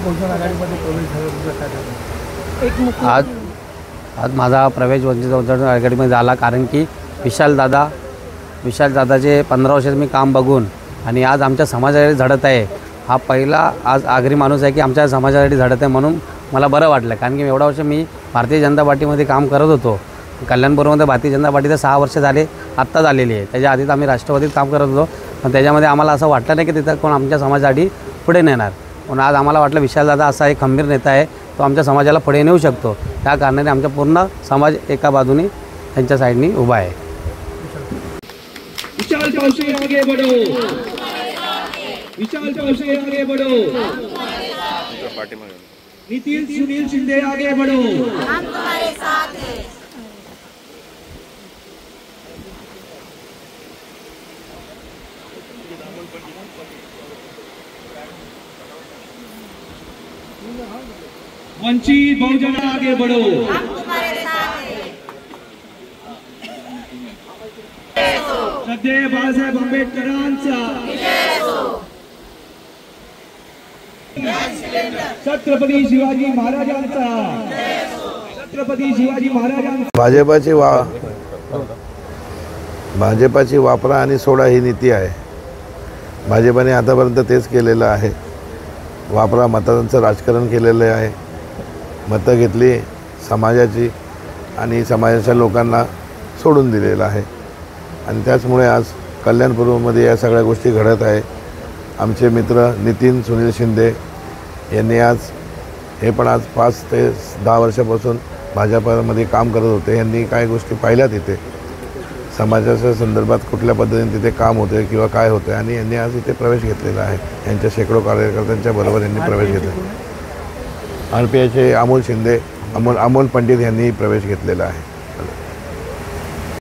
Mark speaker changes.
Speaker 1: बहुजन आघाडीमध्ये प्रवेश झाला तुमचा काय झालं?
Speaker 2: आज माझा प्रवेश वंचित बहुजन आघाडीमध्ये झाला, कारण की विशालदादाचे 15 वर्षात मी काम बघून आणि आज आमच्या समाजासाठी झडत आहे. हा पहिला आज आगरी माणूस आहे की आमच्या समाजासाठी झडत आहे, म्हणून मला बरं वाटलं. कारण की एवढा वर्ष मी भारतीय जनता पार्टीमध्ये काम करत होतो. कल्याणपूरमध्ये भारतीय जनता पार्टीचे 6 वर्ष झाले, आत्ता झालेली आहे. त्याच्या आधीच आम्ही राष्ट्रवादीत काम करत होतो, पण त्याच्यामध्ये आम्हाला असं वाटलं नाही की तिथं कोण आमच्या समाजासाठी पुढे नेणार. पण आज आम्हाला वाटलं विशालदादा असा एक खंबीर नेता आहे, तो आमच्या समाजाला पुढे नेऊ शकतो. त्या कारणाने आमचा पूर्ण समाज एका बाजूने त्यांच्या साईडनी उभा आहे.
Speaker 3: विशाल चौधरी आगे बढ़ो, विशाल चौधरी आगे बढ़ो, नितिन सुनील शिंदे आगे बढ़ो, हम तुम्हारे साथ हैं. वंचित बहुजन आगे बढ़ो, हम तुम्हारे साथ हैं. श्रद्धेय बाळासाहेब आंबेडकरांचा छत्रपती शिवाजी महाराजांचा, छत्रपती शिवाजी महाराजांचा.
Speaker 4: भाजपाची वापरा आणि सोडा ही नीती आहे. भाजपाने आतापर्यंत तेच केलेलं आहे. वापरा मतांचं राजकारण केलेलं आहे. मतं घेतली समाजाची आणि समाजाच्या लोकांना सोडून दिलेलं आहे. आणि त्याचमुळे आज कल्याणपूर्वमध्ये या सगळ्या गोष्टी घडत आहे. आमचे मित्र नितीन सुनील शिंदे यांनी आज 5 ते 10 वर्षापासून भाजपामध्ये काम करत होते. यांनी काय गोष्टी पाहिल्या तिथे, समाजाच्या संदर्भात कुठल्या पद्धतीने तिथे काम होते किंवा काय होते, आणि यांनी आज इथे प्रवेश घेतलेला आहे. यांच्या शेकडो कार्यकर्त्यांच्या बरोबर यांनी प्रवेश घेतला. RPIचे अमोल पंडित यांनी प्रवेश घेतलेला आहे.